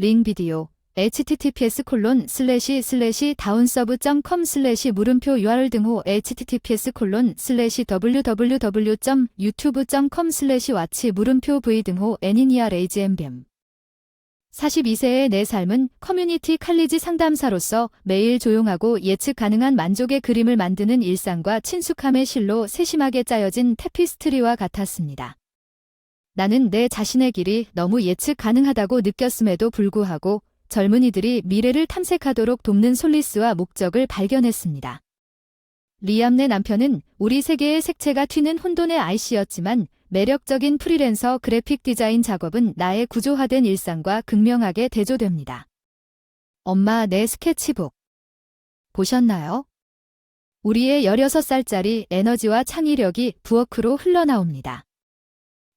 링 비디오 https://downsub.com/ 물음표 URL 등호 https://www.youtube.com/watch 물음표 v 등호 NNERAGMBM 42세의 내 삶은 커뮤니티 칼리지 상담사로서 매일 조용하고 예측 가능한 만족의 그림을 만드는 일상과 친숙함의 실로 세심하게 짜여진 테피스트리와 같았습니다. 나는 내 자신의 길이 너무 예측 가능하다고 느꼈음에도 불구하고 젊은이들이 미래를 탐색하도록 돕는 솔리스와 목적을 발견했습니다. 리암 내 남편은 우리 세계의 색채가 튀는 혼돈의 IC였지만 매력적인 프리랜서 그래픽 디자인 작업은 나의 구조화된 일상과 극명하게 대조됩니다. 엄마 내 스케치북 보셨나요? 우리의 16살짜리 에너지와 창의력이 부엌으로 흘러나옵니다.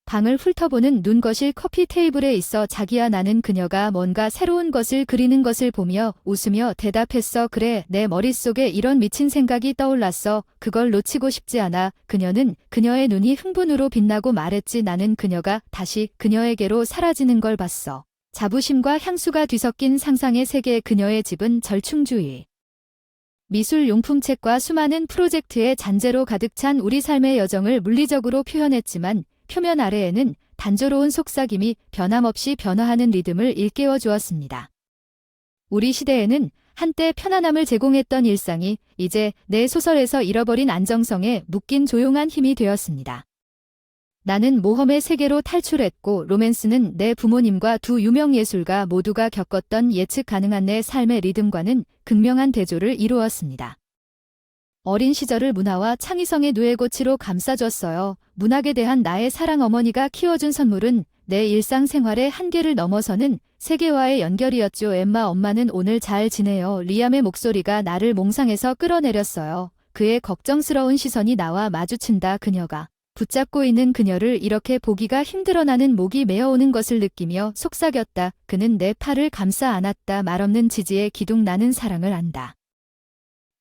방을 훑어보는 눈거실 커피 테이블에 있어 자기야 나는 그녀가 뭔가 새로운 것을 그리는 것을 보며 웃으며 대답했어. 그래, 내 머릿속에 이런 미친 생각이 떠올랐어. 그걸 놓치고 싶지 않아. 그녀는 그녀의 눈이 흥분으로 빛나고 말했지. 나는 그녀가 다시 그녀에게로 사라지는 걸 봤어. 자부심과 향수가 뒤섞인 상상의 세계. 그녀의 집은 절충주의. 미술 용품책과 수많은 프로젝트의 잔재로 가득 찬 우리 삶의 여정을 물리적으로 표현했지만 표면 아래에는 단조로운 속삭임이 변함없이 변화하는 리듬을 일깨워 주었습니다. 우리 시대에는 한때 편안함을 제공했던 일상이 이제 내 소설에서 잃어버린 안정성에 묶인 조용한 힘이 되었습니다. 나는 모험의 세계로 탈출했고 로맨스는 내 부모님과 두 유명 예술가 모두가 겪었던 예측 가능한 내 삶의 리듬과는 극명한 대조를 이루었습니다. 어린 시절을 문화와 창의성의 누에고치로 감싸줬어요. 문학에 대한 나의 사랑. 어머니가 키워준 선물은 내 일상생활의 한계를 넘어서는 세계와의 연결이었죠. 엠마 엄마는 오늘 잘 지내요. 리암의 목소리가 나를 몽상에서 끌어내렸어요. 그의 걱정스러운 시선이 나와 마주친다. 그녀가 붙잡고 있는 그녀를 이렇게 보기가 힘들어. 나는 목이 메어오는 것을 느끼며 속삭였다. 그는 내 팔을 감싸 안았다. 말없는 지지의 기둥. 나는 사랑을 안다.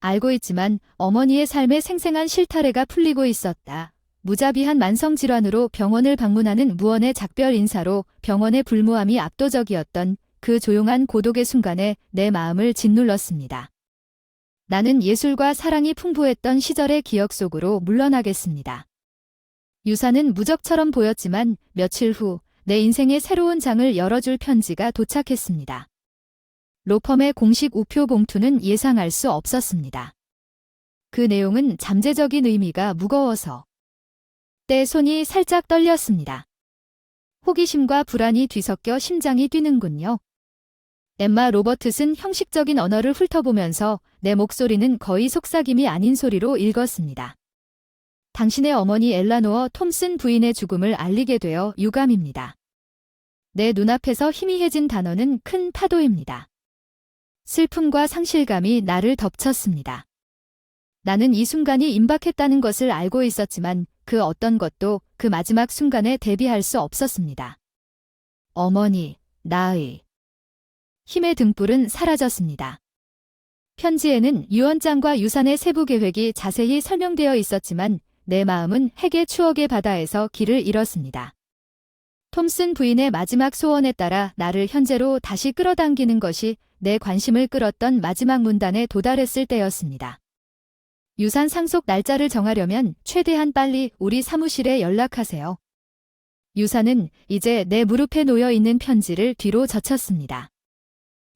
알고 있지만 어머니의 삶에 생생한 실타래가 풀리고 있었다. 무자비한 만성질환으로 병원을 방문하는 무언의 작별 인사로 병원의 불무함이 압도적이었던 그 조용한 고독의 순간에 내 마음을 짓눌렀습니다. 나는 예술과 사랑이 풍부했던 시절의 기억 속으로 물러나겠습니다. 유산은 무적처럼 보였지만 며칠 후 내 인생의 새로운 장을 열어줄 편지가 도착했습니다. 로펌의 공식 우표 봉투는 예상할 수 없었습니다. 그 내용은 잠재적인 의미가 무거워서 때 손이 살짝 떨렸습니다. 호기심과 불안이 뒤섞여 심장이 뛰는군요. 엠마 로버트슨 형식적인 언어를 훑어보면서 내 목소리는 거의 속삭임이 아닌 소리로 읽었습니다. 당신의 어머니 엘라노어 톰슨 부인의 죽음을 알리게 되어 유감입니다. 내 눈앞에서 희미해진 단어는 큰 파도입니다. 슬픔과 상실감이 나를 덮쳤습니다. 나는 이 순간이 임박했다는 것을 알고 있었지만 그 어떤 것도 그 마지막 순간에 대비할 수 없었습니다. 어머니, 나의 힘의 등불은 사라졌습니다. 편지에는 유언장과 유산의 세부 계획이 자세히 설명되어 있었지만 내 마음은 핵의 추억의 바다에서 길을 잃었습니다. 톰슨 부인의 마지막 소원에 따라 나를 현재로 다시 끌어당기는 것이 내 관심을 끌었던 마지막 문단에 도달했을 때였습니다. 유산 상속 날짜를 정하려면 최대한 빨리 우리 사무실에 연락하세요. 유산은 이제 내 무릎에 놓여 있는 편지를 뒤로 젖혔습니다.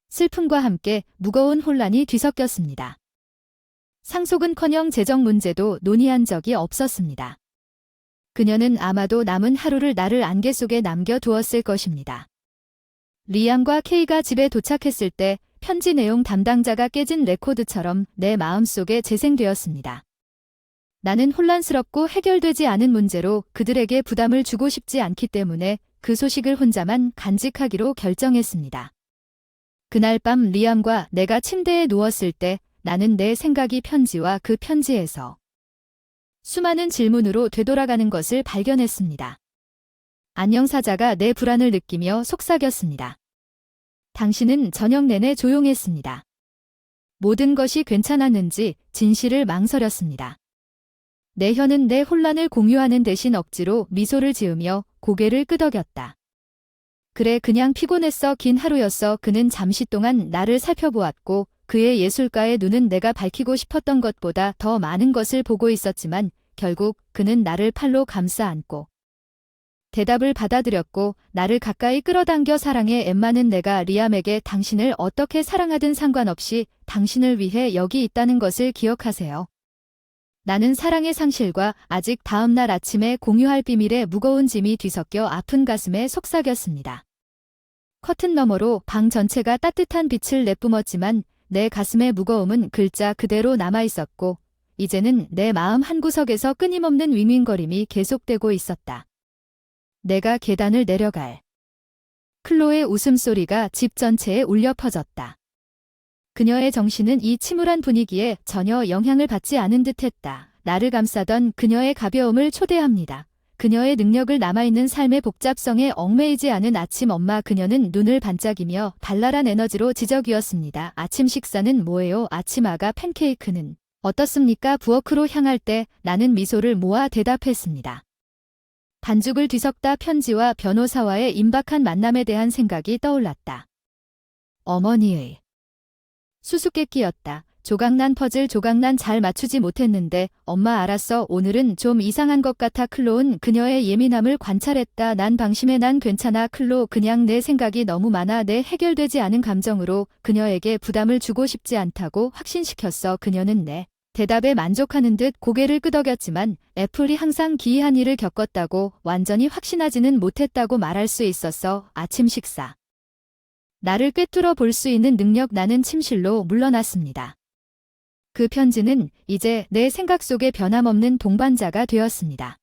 슬픔과 함께 무거운 혼란이 뒤섞였습니다. 상속은커녕 재정 문제도 논의한 적이 없었습니다. 그녀는 아마도 남은 하루를 나를 안개 속에 남겨두었을 것입니다. 리암과 케이가 집에 도착했을 때 편지 내용 담당자가 깨진 레코드처럼 내 마음속에 재생되었습니다. 나는 혼란스럽고 해결되지 않은 문제로 그들에게 부담을 주고 싶지 않기 때문에 그 소식을 혼자만 간직하기로 결정했습니다. 그날 밤 리암과 내가 침대에 누웠을 때 나는 내 생각이 편지와 그 편지에서 수많은 질문으로 되돌아가는 것을 발견했습니다. 안녕사자가 내 불안을 느끼며 속삭였습니다. 당신은 저녁 내내 조용했습니다. 모든 것이 괜찮았는지 진실을 망설였습니다. 내 혀는 내 혼란을 공유하는 대신 억지로 미소를 지으며 고개를 끄덕였다. 그래, 그냥 피곤했어. 긴 하루였어. 그는 잠시 동안 나를 살펴보았고 그의 예술가의 눈은 내가 밝히고 싶었던 것보다 더 많은 것을 보고 있었지만 결국 그는 나를 팔로 감싸 안고 대답을 받아들였고 나를 가까이 끌어당겨 사랑해 엠마는 내가 리암에게 당신을 어떻게 사랑하든 상관없이 당신을 위해 여기 있다는 것을 기억하세요. 나는 사랑의 상실과 아직 다음날 아침에 공유할 비밀의 무거운 짐이 뒤섞여 아픈 가슴에 속삭였습니다. 커튼 너머로 방 전체가 따뜻한 빛을 내뿜었지만 내 가슴의 무거움은 글자 그대로 남아있었고 이제는 내 마음 한구석에서 끊임없는 윙윙거림이 계속되고 있었다. 내가 계단을 내려갈. 클로의 웃음소리가 집 전체에 울려 퍼졌다. 그녀의 정신은 이 침울한 분위기에 전혀 영향을 받지 않은 듯했다. 나를 감싸던 그녀의 가벼움을 초대합니다. 그녀의 능력을 남아있는 삶의 복잡성에 얽매이지 않은 아침 엄마 그녀는 눈을 반짝이며 발랄한 에너지로 지적이었습니다. 아침 식사는 뭐예요? 아침 아가 팬케이크는 어떻습니까? 부엌으로 향할 때 나는 미소를 모아 대답했습니다. 반죽을 뒤섞다 편지와 변호사와의 임박한 만남에 대한 생각이 떠올랐다. 어머니의 수수께끼였다. 조각난 퍼즐 조각난 잘 맞추지 못했는데 엄마 알았어. 오늘은 좀 이상한 것 같아. 클로는 그녀의 예민함을 관찰했다. 난 방심해. 난 괜찮아. 클로 그냥 내 생각이 너무 많아. 내 해결되지 않은 감정으로 그녀에게 부담을 주고 싶지 않다고 확신시켰어. 그녀는 내 대답에 만족하는 듯 고개를 끄덕였지만 애플이 항상 기이한 일을 겪었다고 완전히 확신하지는 못했다고 말할 수 있었어. 아침 식사. 나를 꿰뚫어 볼 수 있는 능력. 나는 침실로 물러났습니다. 그 편지는 이제 내 생각 속의 변함없는 동반자가 되었습니다.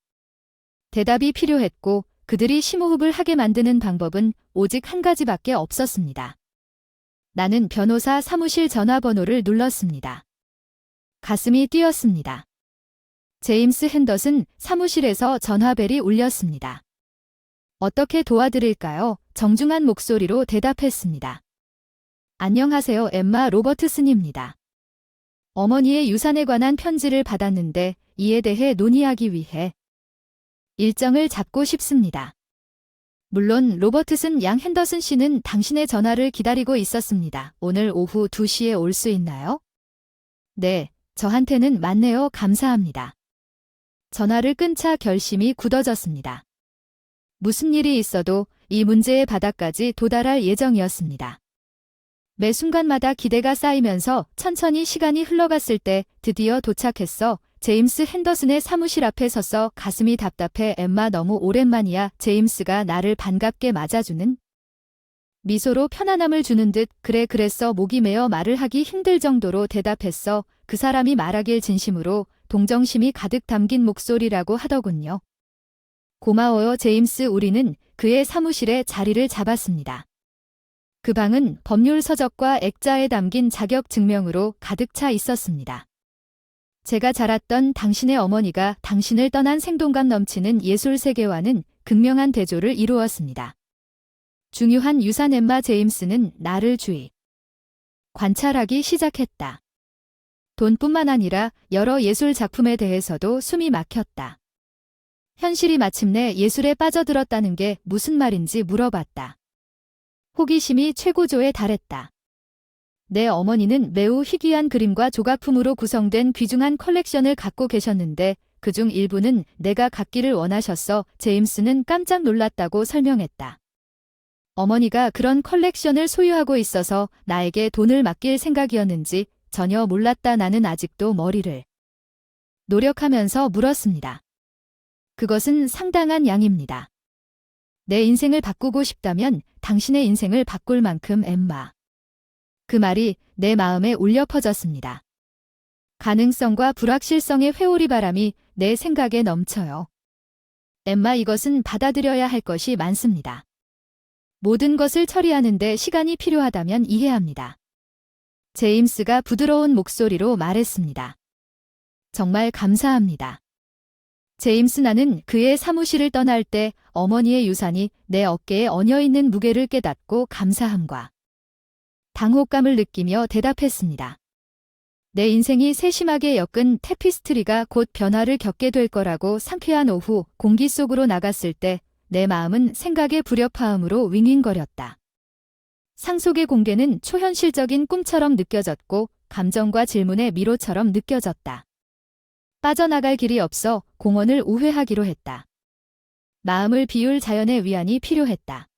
대답이 필요했고 그들이 심호흡을 하게 만드는 방법은 오직 한 가지밖에 없었습니다. 나는 변호사 사무실 전화번호를 눌렀습니다. 가슴이 뛰었습니다. 제임스 핸더슨 사무실에서 전화벨이 울렸습니다. 어떻게 도와드릴까요? 정중한 목소리로 대답했습니다. 안녕하세요. 엠마 로버트슨입니다. 어머니의 유산에 관한 편지를 받았는데 이에 대해 논의하기 위해 일정을 잡고 싶습니다. 물론 로버트슨 양 핸더슨 씨는 당신의 전화를 기다리고 있었습니다. 오늘 오후 2시에 올 수 있나요? 네, 저한테는 맞네요. 감사합니다. 전화를 끊자 결심이 굳어졌습니다. 무슨 일이 있어도 이 문제의 바닥까지 도달할 예정이었습니다. 매 순간마다 기대가 쌓이면서 천천히 시간이 흘러갔을 때 드디어 도착했어. 제임스 핸더슨의 사무실 앞에 섰어. 가슴이 답답해. 엠마 너무 오랜만이야. 제임스가 나를 반갑게 맞아주는 미소로 편안함을 주는 듯 그랬어. 목이 메어 말을 하기 힘들 정도로 대답했어. 그 사람이 말하길 진심으로 동정심이 가득 담긴 목소리라고 하더군요. 고마워요 제임스. 우리는 그의 사무실에 자리를 잡았습니다. 그 방은 법률 서적과 액자에 담긴 자격 증명으로 가득 차 있었습니다. 제가 잘 알았던 당신의 어머니가 당신을 떠난 생동감 넘치는 예술 세계와는 극명한 대조를 이루었습니다. 중요한 유산. 엠마 제임스는 나를 주의 관찰하기 시작했다. 돈뿐만 아니라 여러 예술 작품에 대해서도 숨이 막혔다. 현실이 마침내 예술에 빠져들었다는 게 무슨 말인지 물어봤다. 호기심이 최고조에 달했다. 내 어머니는 매우 희귀한 그림과 조각품으로 구성된 귀중한 컬렉션을 갖고 계셨는데 그중 일부는 내가 갖기를 원하셨어. 제임스는 깜짝 놀랐다고 설명했다. 어머니가 그런 컬렉션을 소유하고 있어서 나에게 돈을 맡길 생각이었는지 전혀 몰랐다. 나는 아직도 머리를 노력하면서 물었습니다. 그것은 상당한 양입니다. 내 인생을 바꾸고 싶다면 당신의 인생을 바꿀 만큼 엠마. 그 말이 내 마음에 울려 퍼졌습니다. 가능성과 불확실성의 회오리 바람이 내 생각에 넘쳐요. 엠마 이것은 받아들여야 할 것이 많습니다. 모든 것을 처리하는데 시간이 필요하다면 이해합니다. 제임스가 부드러운 목소리로 말했습니다. 정말 감사합니다. 제임스. 나는 그의 사무실을 떠날 때 어머니의 유산이 내 어깨에 얹어있는 무게를 깨닫고 감사함과 당혹감을 느끼며 대답했습니다. 내 인생이 세심하게 엮은 테피스트리가 곧 변화를 겪게 될 거라고. 상쾌한 오후 공기 속으로 나갔을 때 내 마음은 생각의 불협화음으로 윙윙거렸다. 상속의 공개는 초현실적인 꿈처럼 느껴졌고 감정과 질문의 미로처럼 느껴졌다. 빠져나갈 길이 없어 공원을 우회하기로 했다. 마음을 비울 자연의 위안이 필요했다.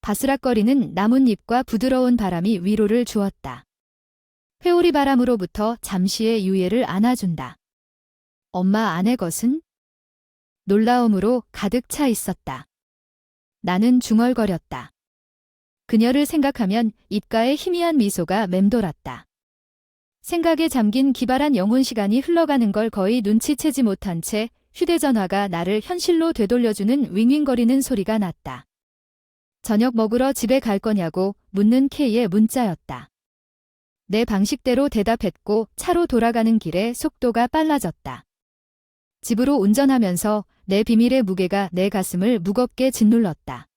바스락거리는 나뭇잎과 부드러운 바람이 위로를 주었다. 회오리 바람으로부터 잠시의 유예를 안아준다. 엄마 안의 것은? 놀라움으로 가득 차 있었다. 나는 중얼거렸다. 그녀를 생각하면 입가에 희미한 미소가 맴돌았다. 생각에 잠긴 기발한 영혼 시간이 흘러가는 걸 거의 눈치채지 못한 채 휴대전화가 나를 현실로 되돌려주는 윙윙거리는 소리가 났다. 저녁 먹으러 집에 갈 거냐고 묻는 K의 문자였다. 내 방식대로 대답했고 차로 돌아가는 길에 속도가 빨라졌다. 집으로 운전하면서 내 비밀의 무게가 내 가슴을 무겁게 짓눌렀다.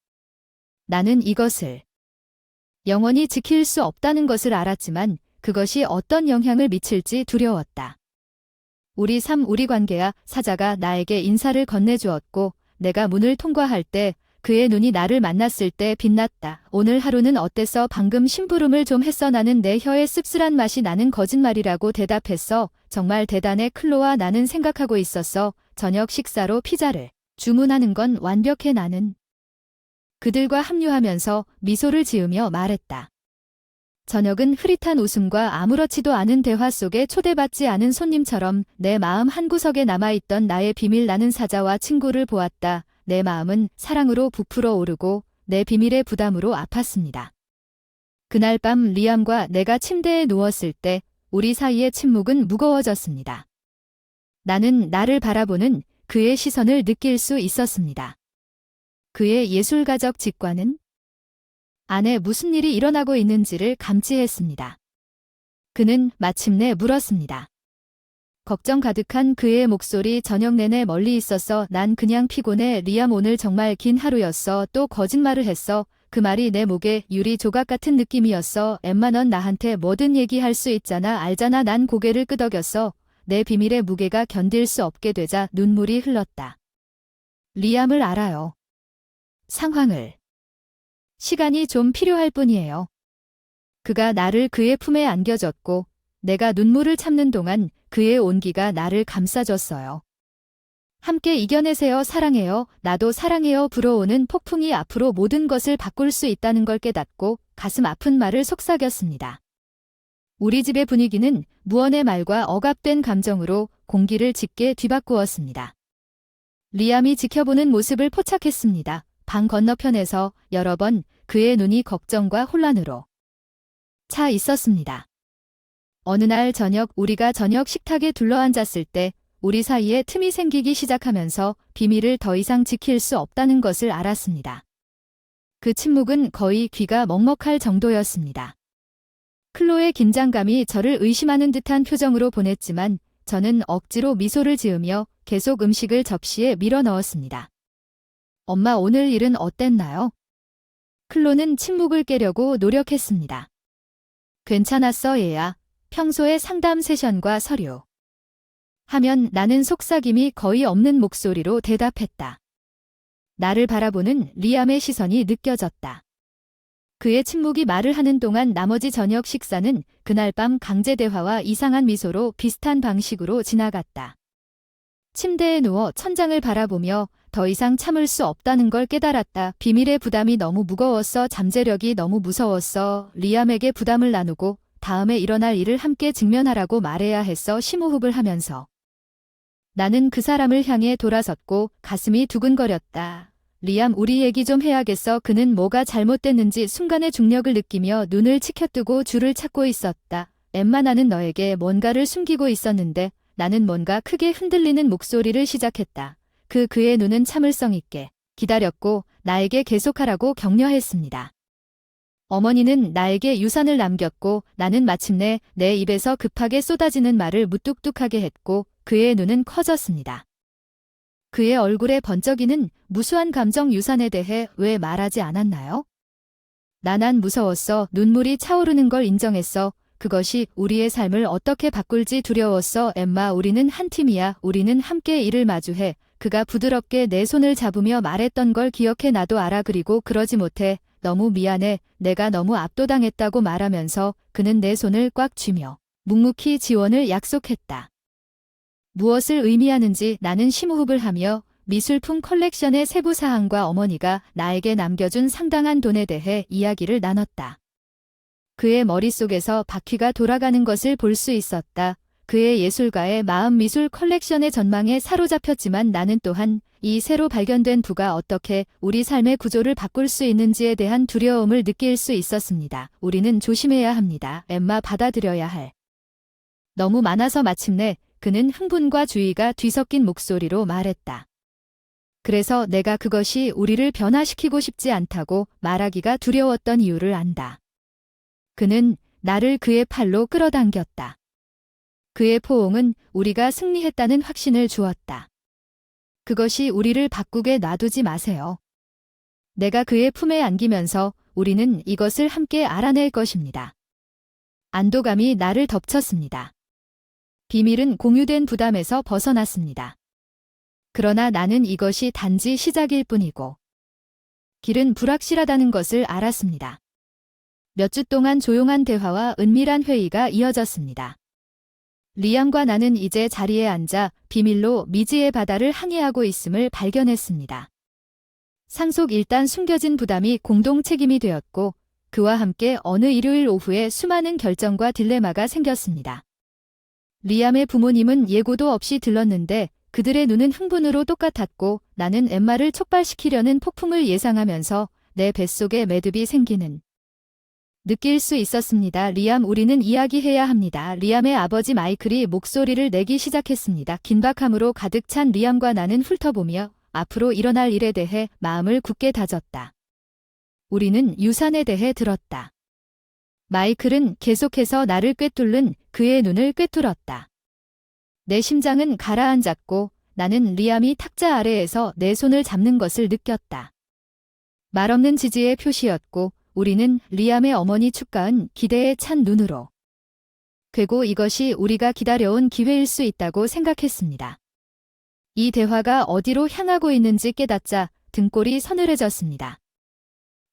나는 이것을 영원히 지킬 수 없다는 것을 알았지만 그것이 어떤 영향을 미칠지 두려웠다. 우리 삶 우리 관계야. 사자가 나에게 인사를 건네주었고 내가 문을 통과할 때 그의 눈이 나를 만났을 때 빛났다. 오늘 하루는 어땠어? 방금 심부름을 좀 했어. 나는 내 혀에 씁쓸한 맛이 나는 거짓말이라고 대답했어. 정말 대단해. 클로와 나는 생각하고 있었어. 저녁 식사로 피자를 주문하는 건 완벽해. 나는 그들과 합류하면서 미소를 지으며 말했다. 저녁은 흐릿한 웃음과 아무렇지도 않은 대화 속에 초대받지 않은 손님처럼 내 마음 한구석에 남아있던 나의 비밀. 나는 사자와 친구를 보았다. 내 마음은 사랑으로 부풀어 오르고 내 비밀의 부담으로 아팠습니다. 그날 밤 리암과 내가 침대에 누웠을 때 우리 사이의 침묵은 무거워졌습니다. 나는 나를 바라보는 그의 시선을 느낄 수 있었습니다. 그의 예술가적 직관은 안에 무슨 일이 일어나고 있는지를 감지했습니다. 그는 마침내 물었습니다. 걱정 가득한 그의 목소리. 저녁 내내 멀리 있었어. 난 그냥 피곤해. 리암 오늘 정말 긴 하루였어. 또 거짓말을 했어. 그 말이 내 목에 유리 조각 같은 느낌이었어. 엠마 넌 나한테 뭐든 얘기할 수 있잖아. 알잖아. 난 고개를 끄덕였어. 내 비밀의 무게가 견딜 수 없게 되자 눈물이 흘렀다. 리암을 알아요. 상황을. 시간이 좀 필요할 뿐이에요. 그가 나를 그의 품에 안겨줬고 내가 눈물을 참는 동안 그의 온기가 나를 감싸줬어요. 함께 이겨내세요. 사랑해요. 나도 사랑해요. 불어오는 폭풍이 앞으로 모든 것을 바꿀 수 있다는 걸 깨닫고 가슴 아픈 말을 속삭였습니다. 우리 집의 분위기는 무언의 말과 억압된 감정으로 공기를 짙게 뒤바꾸었습니다. 리암이 지켜보는 모습을 포착했습니다. 방 건너편에서 여러 번 그의 눈이 걱정과 혼란으로 차 있었습니다. 어느 날 저녁 우리가 저녁 식탁에 둘러앉았을 때 우리 사이에 틈이 생기기 시작하면서 비밀을 더 이상 지킬 수 없다는 것을 알았습니다. 그 침묵은 거의 귀가 먹먹할 정도였습니다. 클로의 긴장감이 저를 의심하는 듯한 표정으로 보냈지만 저는 억지로 미소를 지으며 계속 음식을 접시에 밀어 넣었습니다. 엄마 오늘 일은 어땠나요? 클로는 침묵을 깨려고 노력했습니다. 괜찮았어 얘야. 평소의 상담 세션과 서류. 하면 나는 속삭임이 거의 없는 목소리로 대답했다. 나를 바라보는 리암의 시선이 느껴졌다. 그의 침묵이 말을 하는 동안 나머지 저녁 식사는 그날 밤 강제 대화와 이상한 미소로 비슷한 방식으로 지나갔다. 침대에 누워 천장을 바라보며 더 이상 참을 수 없다는 걸 깨달았다. 비밀의 부담이 너무 무거웠어. 잠재력이 너무 무서웠어. 리암에게 부담을 나누고 다음에 일어날 일을 함께 직면하라고 말해야 했어. 심호흡을 하면서 나는 그 사람을 향해 돌아섰고 가슴이 두근거렸다. 리암 우리 얘기 좀 해야겠어. 그는 뭐가 잘못됐는지 순간의 중력을 느끼며 눈을 치켜뜨고 줄을 찾고 있었다. 엠마 나는 너에게 뭔가를 숨기고 있었는데 나는 뭔가 크게 흔들리는 목소리를 시작했다. 그의 눈은 참을성 있게 기다렸고 나에게 계속하라고 격려했습니다. 어머니는 나에게 유산을 남겼고 나는 마침내 내 입에서 급하게 쏟아지는 말을 무뚝뚝하게 했고 그의 눈은 커졌습니다. 그의 얼굴에 번쩍이는 무수한 감정 유산에 대해 왜 말하지 않았나요? 난 무서웠어. 눈물이 차오르는 걸 인정했어. 그것이 우리의 삶을 어떻게 바꿀지 두려웠어. 엠마 우리는 한 팀이야. 우리는 함께 일을 마주해. 그가 부드럽게 내 손을 잡으며 말했던 걸 기억해. 나도 알아. 그리고 그러지 못해. 너무 미안해. 내가 너무 압도당했다고 말하면서 그는 내 손을 꽉 쥐며 묵묵히 지원을 약속했다. 무엇을 의미하는지 나는 심호흡을 하며 미술품 컬렉션의 세부 사항과 어머니가 나에게 남겨준 상당한 돈에 대해 이야기를 나눴다. 그의 머릿속에서 바퀴가 돌아가는 것을 볼 수 있었다. 그의 예술가의 마음 미술 컬렉션의 전망에 사로잡혔지만 나는 또한 이 새로 발견된 부가 어떻게 우리 삶의 구조를 바꿀 수 있는지에 대한 두려움을 느낄 수 있었습니다. 우리는 조심해야 합니다. 엠마, 받아들여야 할. 너무 많아서. 마침내 그는 흥분과 주의가 뒤섞인 목소리로 말했다. 그래서 내가 그것이 우리를 변화시키고 싶지 않다고 말하기가 두려웠던 이유를 안다. 그는 나를 그의 팔로 끌어당겼다. 그의 포옹은 우리가 승리했다는 확신을 주었다. 그것이 우리를 바꾸게 놔두지 마세요. 내가 그의 품에 안기면서 우리는 이것을 함께 알아낼 것입니다. 안도감이 나를 덮쳤습니다. 비밀은 공유된 부담에서 벗어났습니다. 그러나 나는 이것이 단지 시작일 뿐이고 길은 불확실하다는 것을 알았습니다. 몇 주 동안 조용한 대화와 은밀한 회의가 이어졌습니다. 리암과 나는 이제 자리에 앉아 비밀로 미지의 바다를 항해하고 있음을 발견했습니다. 상속 일단 숨겨진 부담이 공동 책임이 되었고 그와 함께 어느 일요일 오후에 수많은 결정과 딜레마가 생겼습니다. 리암의 부모님은 예고도 없이 들렀는데 그들의 눈은 흥분으로 똑같았고 나는 엠마를 촉발시키려는 폭풍을 예상하면서 내 뱃속에 매듭이 생기는 느낄 수 있었습니다. 리암, 우리는 이야기해야 합니다. 리암의 아버지 마이클이 목소리를 내기 시작했습니다. 긴박함으로 가득 찬 리암과 나는 훑어보며 앞으로 일어날 일에 대해 마음을 굳게 다졌다. 우리는 유산에 대해 들었다. 마이클은 계속해서 나를 꿰뚫는 그의 눈을 꿰뚫었다. 내 심장은 가라앉았고 나는 리암이 탁자 아래에서 내 손을 잡는 것을 느꼈다. 말없는 지지의 표시였고 우리는 리암의 어머니 축가은 기대에 찬 눈으로 그리고 이것이 우리가 기다려온 기회일 수 있다고 생각했습니다. 이 대화가 어디로 향하고 있는지 깨닫자 등골이 서늘해졌습니다.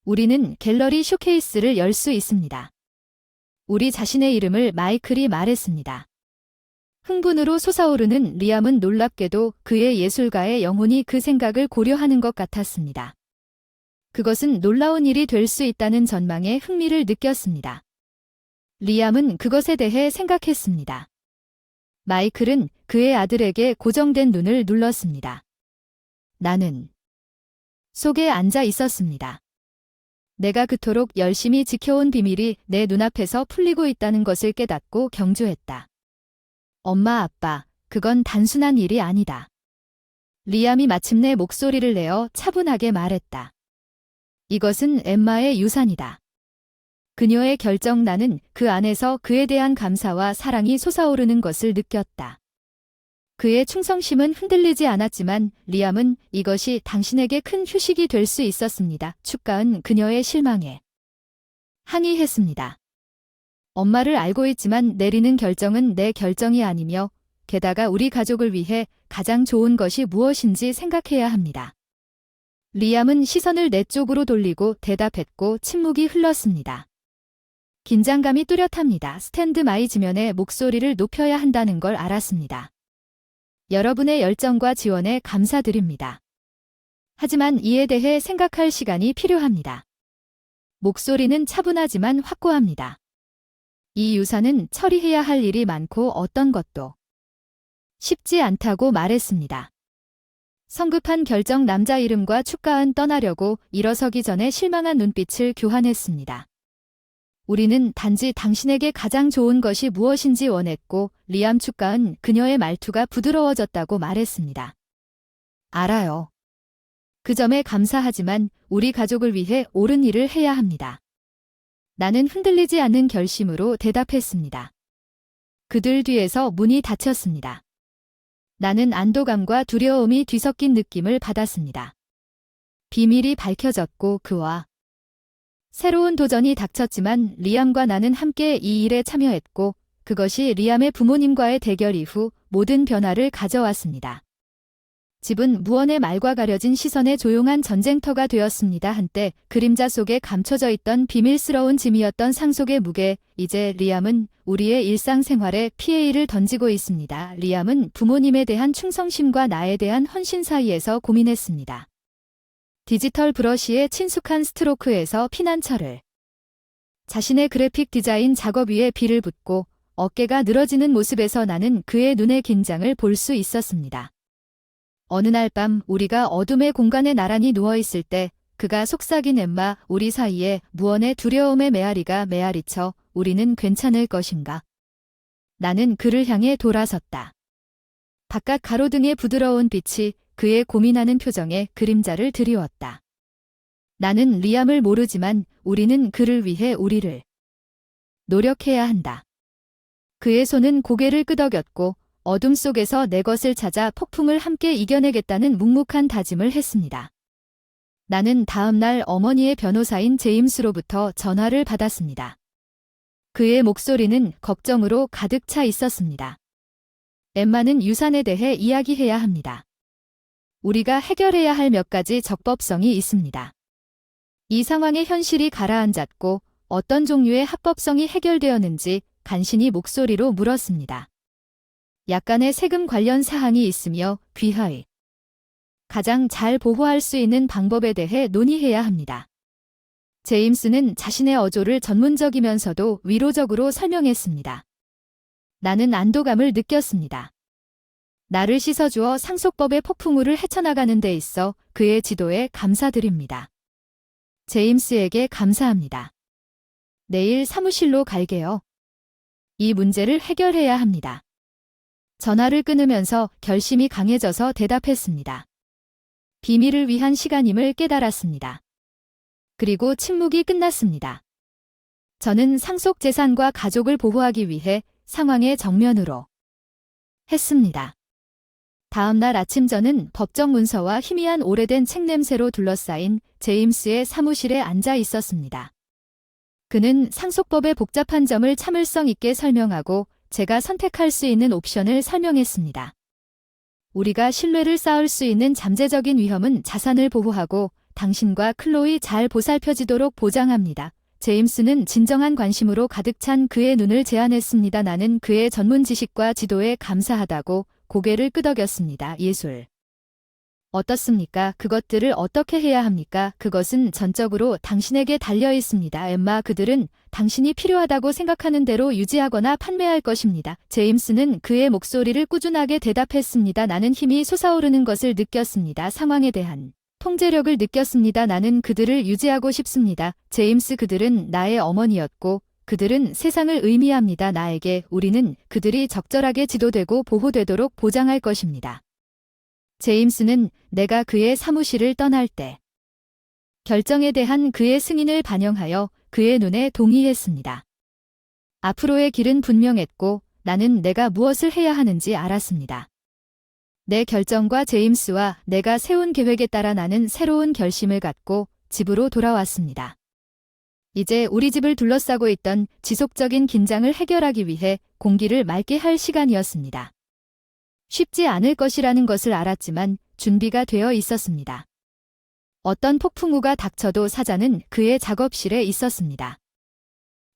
우리는 갤러리 쇼케이스를 열 수 있습니다. 우리 자신의 이름을 마이클이 말했습니다. 흥분으로 솟아오르는 리암은 놀랍게도 그의 예술가의 영혼이 그 생각을 고려하는 것 같았습니다. 그것은 놀라운 일이 될 수 있다는 전망에 흥미를 느꼈습니다. 리암은 그것에 대해 생각했습니다. 마이클은 그의 아들에게 고정된 눈을 눌렀습니다. 나는 속에 앉아 있었습니다. 내가 그토록 열심히 지켜온 비밀이 내 눈앞에서 풀리고 있다는 것을 깨닫고 경주했다. 엄마, 아빠, 그건 단순한 일이 아니다. 리암이 마침내 목소리를 내어 차분하게 말했다. 이것은 엠마의 유산이다. 그녀의 결정. 나는 그 안에서 그에 대한 감사와 사랑이 솟아오르는 것을 느꼈다. 그의 충성심은 흔들리지 않았지만 리암은 이것이 당신에게 큰 휴식이 될 수 있었습니다. 축가은 그녀의 실망에 항의했습니다. 엄마를 알고 있지만 내리는 결정은 내 결정이 아니며 게다가 우리 가족을 위해 가장 좋은 것이 무엇인지 생각해야 합니다. 리암은 시선을 내 쪽으로 돌리고 대답했고 침묵이 흘렀습니다. 긴장감이 뚜렷합니다. 스탠드 마이 지면에 목소리를 높여야 한다는 걸 알았습니다. 여러분의 열정과 지원에 감사드립니다. 하지만 이에 대해 생각할 시간이 필요합니다. 목소리는 차분하지만 확고합니다. 이 유산은 처리해야 할 일이 많고 어떤 것도 쉽지 않다고 말했습니다. 성급한 결정. 남자 이름과 축가은 떠나려고 일어서기 전에 실망한 눈빛을 교환했습니다. 우리는 단지 당신에게 가장 좋은 것이 무엇인지 원했고 리암 축가은 그녀의 말투가 부드러워졌다고 말했습니다. 알아요. 그 점에 감사하지만 우리 가족을 위해 옳은 일을 해야 합니다. 나는 흔들리지 않는 결심으로 대답했습니다. 그들 뒤에서 문이 닫혔습니다. 나는 안도감과 두려움이 뒤섞인 느낌을 받았습니다. 비밀이 밝혀졌고 그와 새로운 도전이 닥쳤지만 리암과 나는 함께 이 일에 참여했고 그것이 리암의 부모님과의 대결 이후 모든 변화를 가져왔습니다. 집은 무언의 말과 가려진 시선의 조용한 전쟁터가 되었습니다. 한때 그림자 속에 감춰져 있던 비밀스러운 짐이었던 상속의 무게. 이제 리암은 우리의 일상생활에 피해를 던지고 있습니다. 리암은 부모님에 대한 충성심과 나에 대한 헌신 사이에서 고민했습니다. 디지털 브러쉬의 친숙한 스트로크에서 피난처를, 자신의 그래픽 디자인 작업 위에 비를 붓고 어깨가 늘어지는 모습에서 나는 그의 눈의 긴장을 볼 수 있었습니다. 어느 날 밤 우리가 어둠의 공간에 나란히 누워있을 때 그가 속삭인 엠마, 우리 사이에 무언의 두려움의 메아리가 메아리쳐 우리는 괜찮을 것인가. 나는 그를 향해 돌아섰다. 바깥 가로등의 부드러운 빛이 그의 고민하는 표정에 그림자를 드리웠다. 나는 리암을 모르지만 우리는 그를 위해 우리를 노력해야 한다. 그의 손은 고개를 끄덕였고 어둠 속에서 내 것을 찾아 폭풍을 함께 이겨내겠다는 묵묵한 다짐을 했습니다. 나는 다음 날 어머니의 변호사인 제임스로부터 전화를 받았습니다. 그의 목소리는 걱정으로 가득 차 있었습니다. 엠마는 유산에 대해 이야기해야 합니다. 우리가 해결해야 할 몇 가지 적법성이 있습니다. 이 상황의 현실이 가라앉았고 어떤 종류의 합법성이 해결되었는지 간신히 목소리로 물었습니다. 약간의 세금 관련 사항이 있으며 귀하의 가장 잘 보호할 수 있는 방법에 대해 논의해야 합니다. 제임스는 자신의 어조를 전문적이면서도 위로적으로 설명했습니다. 나는 안도감을 느꼈습니다. 나를 씻어주어 상속법의 폭풍우를 헤쳐나가는 데 있어 그의 지도에 감사드립니다. 제임스에게 감사합니다. 내일 사무실로 갈게요. 이 문제를 해결해야 합니다. 전화를 끊으면서 결심이 강해져서 대답했습니다. 비밀을 위한 시간임을 깨달았습니다. 그리고 침묵이 끝났습니다. 저는 상속 재산과 가족을 보호하기 위해 상황의 정면으로 했습니다. 다음 날 아침 저는 법정 문서와 희미한 오래된 책 냄새로 둘러싸인 제임스의 사무실에 앉아 있었습니다. 그는 상속법의 복잡한 점을 참을성 있게 설명하고 제가 선택할 수 있는 옵션을 설명했습니다. 우리가 신뢰를 쌓을 수 있는 잠재적인 위험은 자산을 보호하고 당신과 클로이 잘 보살펴지도록 보장합니다. 제임스는 진정한 관심으로 가득 찬 그의 눈을 제안했습니다. 나는 그의 전문 지식과 지도에 감사하다고 고개를 끄덕였습니다. 예술. 어떻습니까? 그것들을 어떻게 해야 합니까? 그것은 전적으로 당신에게 달려 있습니다. 엠마, 그들은 당신이 필요하다고 생각하는 대로 유지하거나 판매할 것입니다. 제임스는 그의 목소리를 꾸준하게 대답했습니다. 나는 힘이 솟아오르는 것을 느꼈습니다. 상황에 대한 통제력을 느꼈습니다. 나는 그들을 유지하고 싶습니다. 제임스, 그들은 나의 어머니였고 그들은 세상을 의미합니다. 나에게 우리는 그들이 적절하게 지도되고 보호되도록 보장할 것입니다. 제임스는 내가 그의 사무실을 떠날 때 결정에 대한 그의 승인을 반영하여 그의 눈에 동의했습니다. 앞으로의 길은 분명했고 나는 내가 무엇을 해야 하는지 알았습니다. 내 결정과 제임스와 내가 세운 계획에 따라 나는 새로운 결심을 갖고 집으로 돌아왔습니다. 이제 우리 집을 둘러싸고 있던 지속적인 긴장을 해결하기 위해 공기를 맑게 할 시간이었습니다. 쉽지 않을 것이라는 것을 알았지만 준비가 되어 있었습니다. 어떤 폭풍우가 닥쳐도 사자는 그의 작업실에 있었습니다.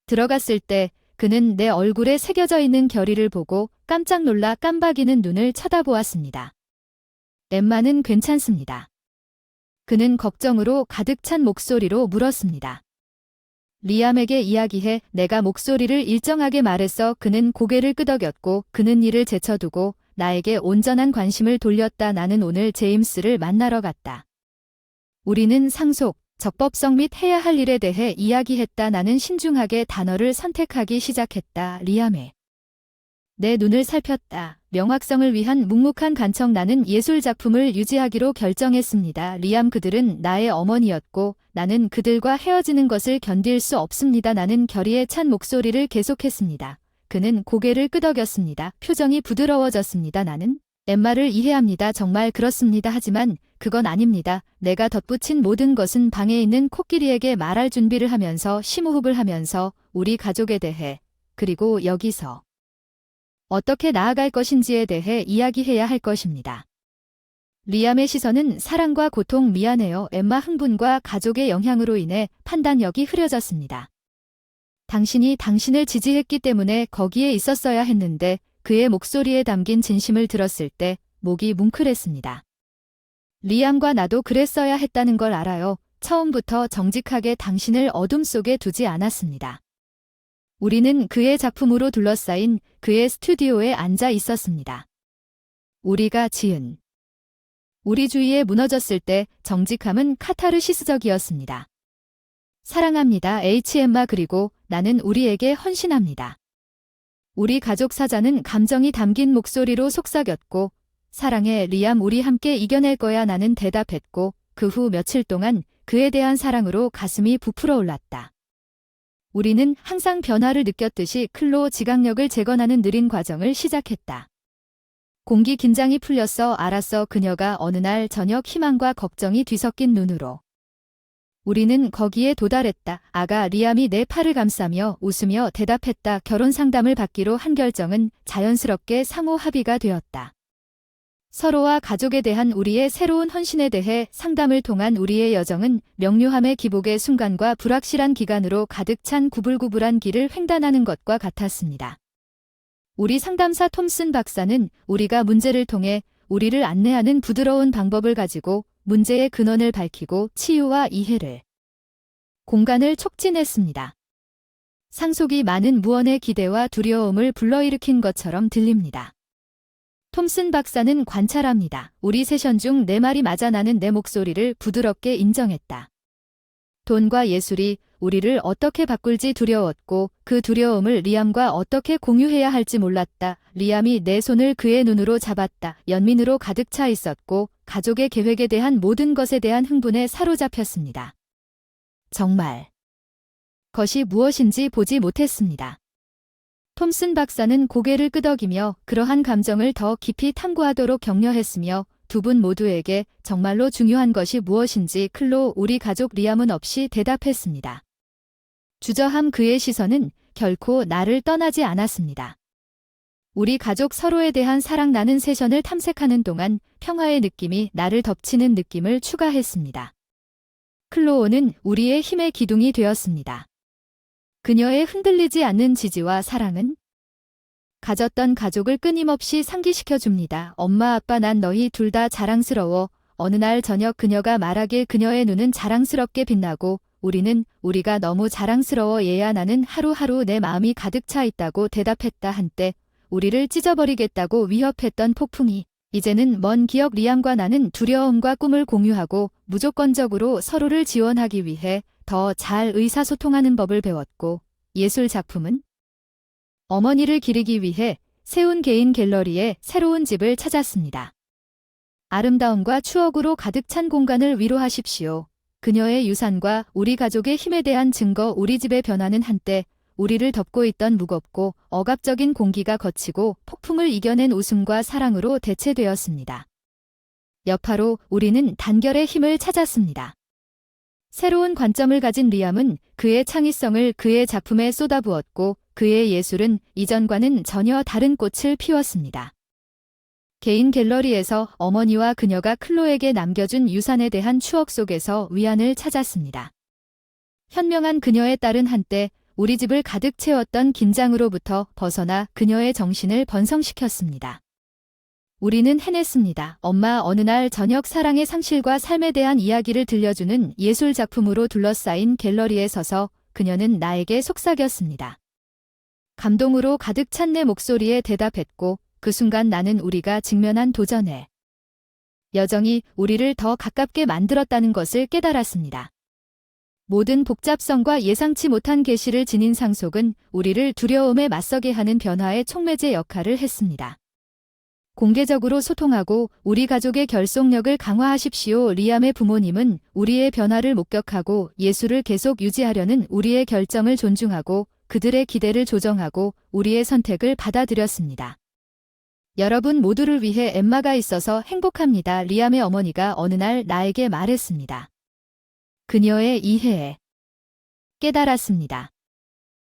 들어갔을 때 그는 내 얼굴에 새겨져 있는 결의를 보고 깜짝 놀라 깜박이는 눈을 쳐다보았습니다. 엠마는 괜찮습니다. 그는 걱정으로 가득 찬 목소리로 물었습니다. 리암에게 이야기해. 내가 목소리를 일정하게 말했어. 그는 고개를 끄덕였고 그는 이를 제쳐두고 나에게 온전한 관심을 돌렸다. 나는 오늘 제임스를 만나러 갔다. 우리는 상속, 적법성 및 해야 할 일에 대해 이야기했다. 나는 신중하게 단어를 선택하기 시작했다. 리암의 내 눈을 살폈다. 명확성을 위한 묵묵한 간척. 나는 예술 작품을 유지하기로 결정했습니다. 리암, 그들은 나의 어머니였고 나는 그들과 헤어지는 것을 견딜 수 없습니다. 나는 결의에 찬 목소리를 계속했습니다. 그는 고개를 끄덕였습니다. 표정이 부드러워졌습니다. 나는 엠마를 이해합니다. 정말 그렇습니다. 하지만 그건 아닙니다. 내가 덧붙인 모든 것은 방에 있는 코끼리에게 말할 준비를 하면서 심호흡을 하면서 우리 가족에 대해 그리고 여기서 어떻게 나아갈 것인지에 대해 이야기해야 할 것입니다. 리암의 시선은 사랑과 고통, 미안해요, 엠마 흥분과 가족의 영향으로 인해 판단력이 흐려졌습니다. 당신이 당신을 지지했기 때문에 거기에 있었어야 했는데 그의 목소리에 담긴 진심을 들었을 때 목이 뭉클했습니다. 리암과 나도 그랬어야 했다는 걸 알아요. 처음부터 정직하게 당신을 어둠 속에 두지 않았습니다. 우리는 그의 작품으로 둘러싸인 그의 스튜디오에 앉아 있었습니다. 우리가 지은 우리 주위에 무너졌을 때 정직함은 카타르시스적이었습니다. 사랑합니다, 엠마, 그리고 나는 우리에게 헌신합니다. 우리 가족 사자는 감정이 담긴 목소리로 속삭였고, 사랑해, 리암, 우리 함께 이겨낼 거야, 나는 대답했고, 그 후 며칠 동안 그에 대한 사랑으로 가슴이 부풀어 올랐다. 우리는 항상 변화를 느꼈듯이 클로 지각력을 재건하는 느린 과정을 시작했다. 공기 긴장이 풀렸어, 알았어, 그녀가 어느 날 저녁 희망과 걱정이 뒤섞인 눈으로. 우리는 거기에 도달했다. 아가, 리암이 내 팔을 감싸며 웃으며 대답했다. 결혼 상담을 받기로 한 결정은 자연스럽게 상호 합의가 되었다. 서로와 가족에 대한 우리의 새로운 헌신에 대해 상담을 통한 우리의 여정은 명료함의 기복의 순간과 불확실한 기간으로 가득 찬 구불구불한 길을 횡단하는 것과 같았습니다. 우리 상담사 톰슨 박사는 우리가 문제를 통해 우리를 안내하는 부드러운 방법을 가지고 문제의 근원을 밝히고 치유와 이해를 공간을 촉진했습니다. 상속이 많은 무언의 기대와 두려움을 불러일으킨 것처럼 들립니다. 톰슨 박사는 관찰합니다. 우리 세션 중 내 말이 맞아, 나는 내 목소리를 부드럽게 인정했다. 돈과 예술이 우리를 어떻게 바꿀지 두려웠고 그 두려움을 리암과 어떻게 공유해야 할지 몰랐다. 리암이 내 손을 그의 눈으로 잡았다. 연민으로 가득 차 있었고 가족의 계획에 대한 모든 것에 대한 흥분에 사로잡혔습니다. 정말 것이 무엇인지 보지 못했습니다. 톰슨 박사는 고개를 끄덕이며 그러한 감정을 더 깊이 탐구하도록 격려했으며 두 분 모두에게 정말로 중요한 것이 무엇인지 클로, 우리 가족 리암은 없이 대답했습니다. 주저함, 그의 시선은 결코 나를 떠나지 않았습니다. 우리 가족 서로에 대한 사랑, 나는 세션을 탐색하는 동안 평화의 느낌이 나를 덮치는 느낌을 추가했습니다. 클로오는 우리의 힘의 기둥이 되었습니다. 그녀의 흔들리지 않는 지지와 사랑은 가졌던 가족을 끊임없이 상기시켜줍니다. 엄마, 아빠, 난 너희 둘 다 자랑스러워. 어느 날 저녁 그녀가 말하길 그녀의 눈은 자랑스럽게 빛나고 우리는 우리가 너무 자랑스러워, 얘야, 나는 하루하루 내 마음이 가득 차 있다고 대답했다. 한때 우리를 찢어버리겠다고 위협했던 폭풍이 이제는 먼 기억. 리암과 나는 두려움과 꿈을 공유하고 무조건적으로 서로를 지원하기 위해 더 잘 의사소통하는 법을 배웠고, 예술 작품은 어머니를 기리기 위해 세운 개인 갤러리에 새로운 집을 찾았습니다. 아름다움과 추억으로 가득 찬 공간을 위로하십시오. 그녀의 유산과 우리 가족의 힘에 대한 증거. 우리 집의 변화는 한때 우리를 덮고 있던 무겁고 억압적인 공기가 거치고 폭풍을 이겨낸 웃음과 사랑으로 대체되었습니다. 여파로 우리는 단결의 힘을 찾았습니다. 새로운 관점을 가진 리암은 그의 창의성을 그의 작품에 쏟아부었고 그의 예술은 이전과는 전혀 다른 꽃을 피웠습니다. 개인 갤러리에서 어머니와 그녀가 클로에게 남겨준 유산에 대한 추억 속에서 위안을 찾았습니다. 현명한 그녀의 딸은 한때 우리 집을 가득 채웠던 긴장으로부터 벗어나 그녀의 정신을 번성시켰습니다. 우리는 해냈습니다. 엄마, 어느 날 저녁 사랑의 상실과 삶에 대한 이야기를 들려주는 예술 작품으로 둘러싸인 갤러리에 서서 그녀는 나에게 속삭였습니다. 감동으로 가득 찬 내 목소리에 대답했고 그 순간 나는 우리가 직면한 도전의 여정이 우리를 더 가깝게 만들었다는 것을 깨달았습니다. 모든 복잡성과 예상치 못한 계시를 지닌 상속은 우리를 두려움에 맞서게 하는 변화의 촉매제 역할을 했습니다. 공개적으로 소통하고 우리 가족의 결속력을 강화하십시오. 리암의 부모님은 우리의 변화를 목격하고 예술을 계속 유지하려는 우리의 결정을 존중하고 그들의 기대를 조정하고 우리의 선택을 받아들였습니다. 여러분 모두를 위해 엠마가 있어서 행복합니다. 리암의 어머니가 어느 날 나에게 말했습니다. 그녀의 이해에 깨달았습니다.